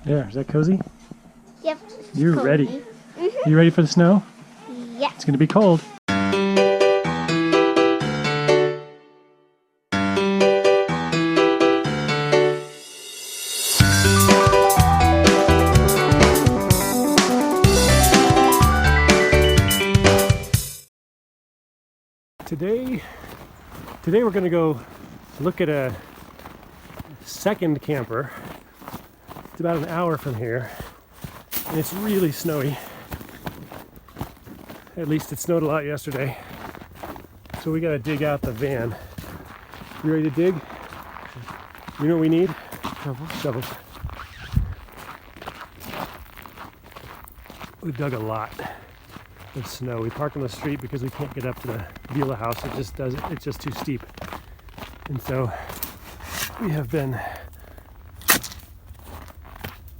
There, is that cozy? Yep. You're cozy. ready. Mm-hmm. You ready for the snow? Yeah. It's gonna be cold. Today we're gonna go look at a second camper. It's about an hour from here, and it's really snowy. At least it snowed a lot yesterday. So we gotta dig out the van. You ready to dig? You know what we need? Shovels. We've dug a lot of snow. We park on the street because we can't get up to the Deanna house. It's just too steep. And so we have been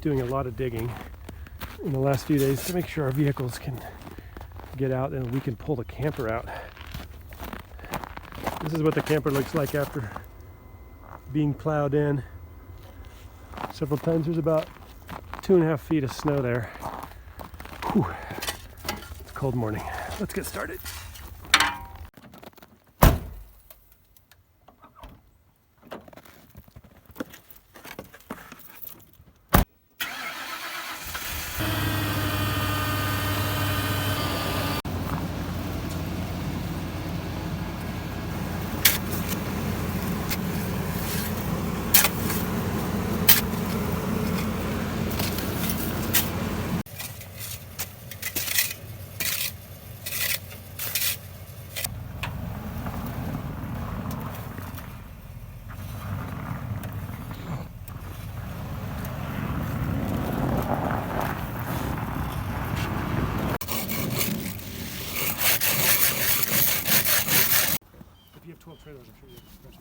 doing a lot of digging in the last few days to make sure our vehicles can get out and we can pull the camper out. This is what the camper looks like after being plowed in several times. There's about 2.5 feet of snow there. Whew. It's a cold morning. Let's get started.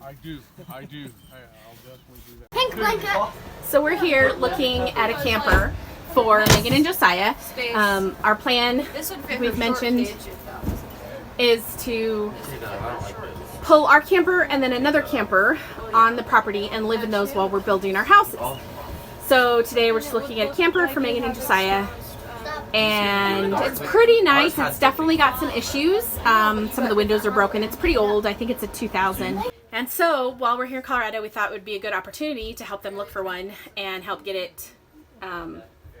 I do. I'll definitely do that. Pink blanket. So we're here looking at a camper for Megan and Josiah. Our plan, we've mentioned, is to pull our camper and then another camper on the property and live in those while we're building our houses. So today we're just looking at a camper for Megan and Josiah. And it's pretty nice. It's definitely got some issues. Some of the windows are broken. It's pretty old. I think it's a 2000. And so while we're here in Colorado, we thought it would be a good opportunity to help them look for one and help get it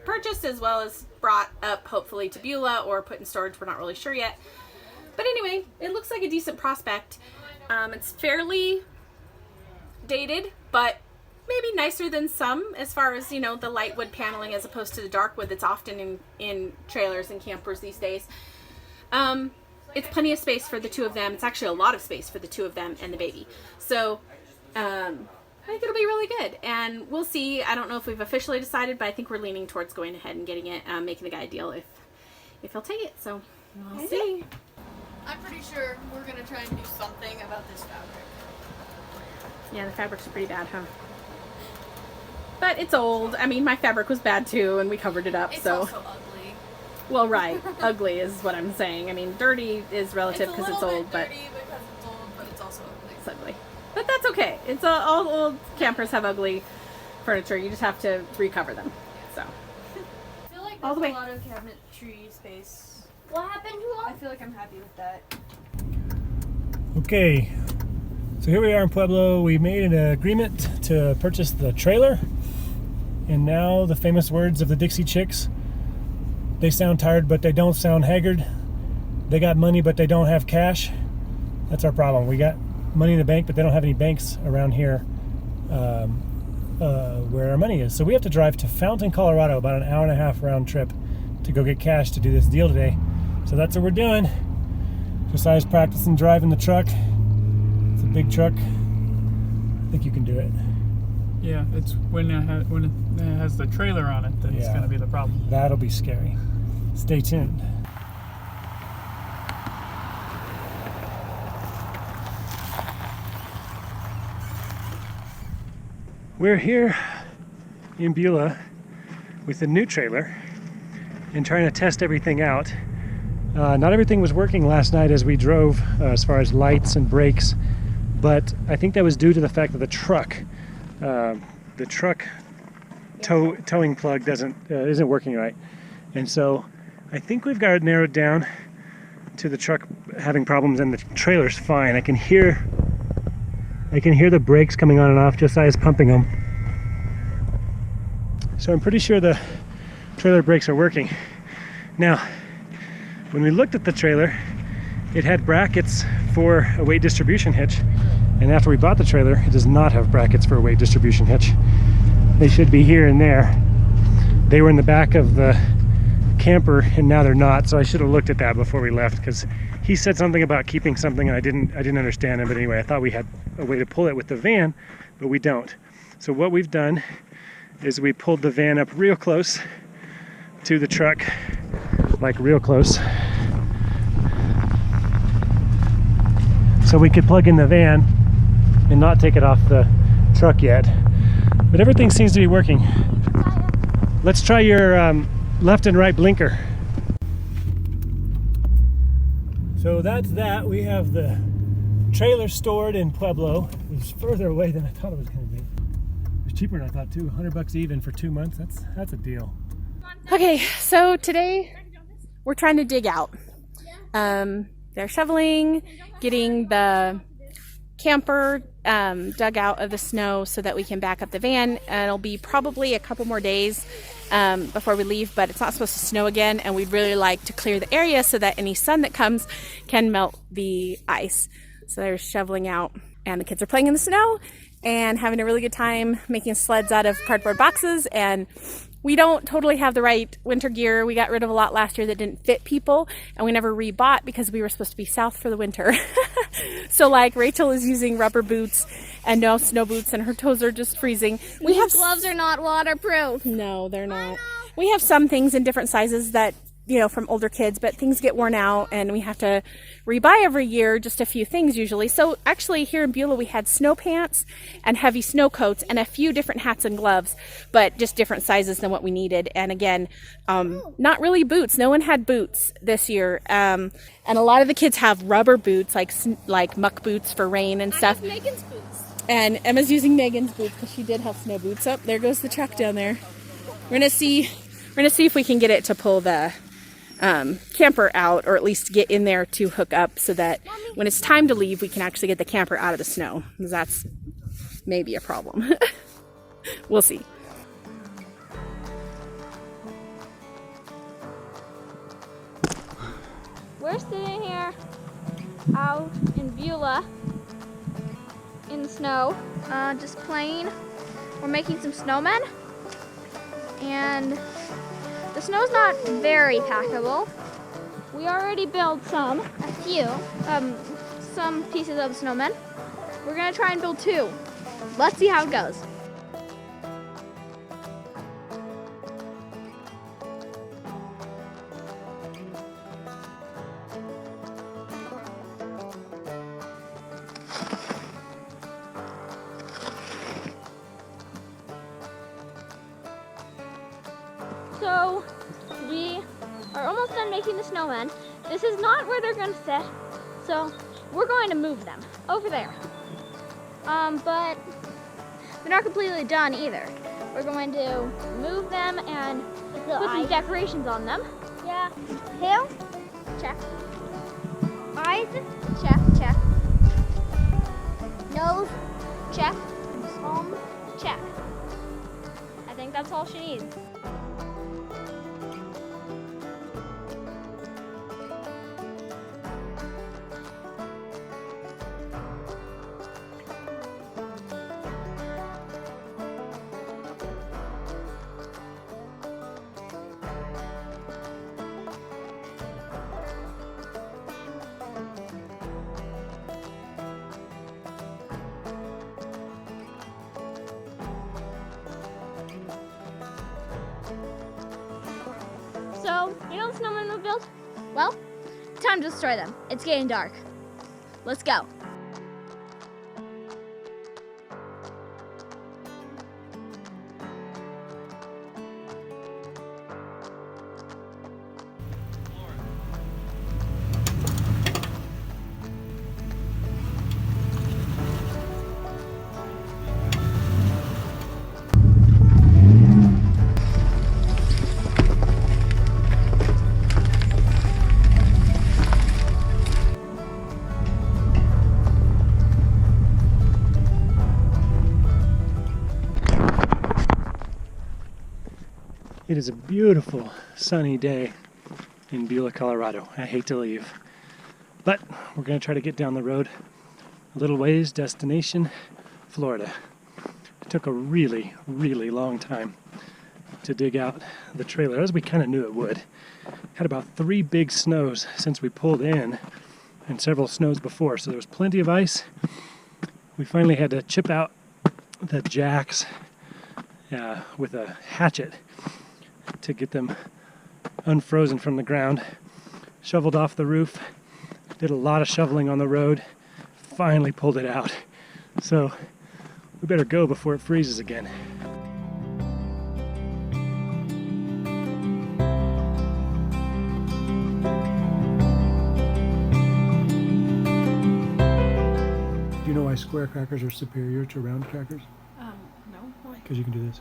purchased, as well as brought up hopefully to Beulah or put in storage. We're not really sure yet. But anyway, it looks like a decent prospect. It's fairly dated, but maybe nicer than some as far as, you know, the light wood paneling as opposed to the dark wood that's often in trailers and campers these days. It's plenty of space for the two of them. It's actually a lot of space for the two of them and the baby. So I think it'll be really good, and we'll see. I don't know if we've officially decided, but I think we're leaning towards going ahead and getting it, making the guy a deal if he'll take it. So we'll see. I'm pretty sure we're gonna try and do something about this fabric. Yeah, the fabric's pretty bad, huh? But it's old. I mean, my fabric was bad too, and we covered it up. It's so also ugly. Well, right. Ugly is what I'm saying. I mean, dirty is relative because it's old, but dirty because it's old, but it's also ugly. it's ugly. But that's okay. It's all old campers have ugly furniture. You just have to recover them. So I feel like all the there's way. a lot of cabinetry space. What happened to I us? feel like I'm happy with that. Okay, so here we are in Pueblo. We made an agreement to purchase the trailer, and now the famous words of the Dixie Chicks: they sound tired but they don't sound haggard. They got money but they don't have cash. That's our problem. We got money in the bank, but they don't have any banks around here where our money is. So we have to drive to Fountain, Colorado, about an hour and a half round trip to go get cash to do this deal today. So that's what we're doing. Josiah's practicing driving the truck. It's a big truck. I think you can do it. Yeah, it's when it has the trailer on it that's Yeah. going to be the problem. That'll be scary. Stay tuned. We're here in Beulah with a new trailer and trying to test everything out. Not everything was working last night as we drove, as far as lights and brakes, but I think that was due to the fact that the truck towing plug isn't working right. And so I think we've got it narrowed down to the truck having problems and the trailer's fine. I can hear the brakes coming on and off. Josiah's pumping them. So I'm pretty sure the trailer brakes are working. Now, when we looked at the trailer, it had brackets for a weight distribution hitch. And after we bought the trailer, it does not have brackets for a weight distribution hitch. They should be here and there. They were in the back of the camper and now they're not, so I should have looked at that before we left, because he said something about keeping something and I didn't understand it. But anyway, I thought we had a way to pull it with the van, but we don't. So what we've done is we pulled the van up real close to the truck, like real close, so we could plug in the van and not take it off the truck yet. But everything seems to be working. Let's try your left and right blinker. So that's that. We have the trailer stored in Pueblo. It was further away than I thought it was going to be. It was cheaper than I thought too. $100 even for 2 months. That's a deal. Okay, so today we're trying to dig out. They're shoveling, getting the camper dug out of the snow so that we can back up the van. And it'll be probably a couple more days before we leave, but it's not supposed to snow again, and we'd really like to clear the area so that any sun that comes can melt the ice. So they're shoveling out, and the kids are playing in the snow and having a really good time making sleds out of cardboard boxes. And we don't totally have the right winter gear. We got rid of a lot last year that didn't fit people, and we never rebought because we were supposed to be south for the winter. So like Rachel is using rubber boots and no snow boots, and her toes are just freezing. These gloves are not waterproof. No, they're not. We have some things in different sizes that, you know, from older kids, but things get worn out and we have to rebuy every year, just a few things usually. So actually here in Beulah we had snow pants and heavy snow coats and a few different hats and gloves, but just different sizes than what we needed. And again, not really boots. No one had boots this year. And a lot of the kids have rubber boots, like muck boots for rain and stuff. I have Megan's boots. And Emma's using Megan's boots because she did have snow boots. Oh, there goes the truck down there. We're gonna see if we can get it to pull the camper out, or at least get in there to hook up so that when it's time to leave, we can actually get the camper out of the snow. Because that's maybe a problem. We'll see. We're sitting here out in Beulah in the snow, just playing. We're making some snowmen, and the snow's not very packable. We already built some pieces of snowmen. We're gonna try and build 2. Let's see how it goes. So we are almost done making the snowmen. This is not where they're going to sit, so we're going to move them over there. But they're not completely done either. We're going to move them and put some decorations on them. Yeah. Tail? Check. Eyes? Check, check. Nose? Check. Check. I think that's all she needs. So, you know the snowmen we built? Well, time to destroy them. It's getting dark. Let's go. It is a beautiful sunny day in Beulah, Colorado. I hate to leave, but we're going to try to get down the road a little ways, destination Florida. It took a really, really long time to dig out the trailer, as we kind of knew it would. Had about 3 big snows since we pulled in and several snows before, so there was plenty of ice. We finally had to chip out the jacks with a hatchet to get them unfrozen from the ground. Shoveled off the roof, did a lot of shoveling on the road, finally pulled it out. So we better go before it freezes again. Do you know why square crackers are superior to round crackers? No. Why? Because you can do this.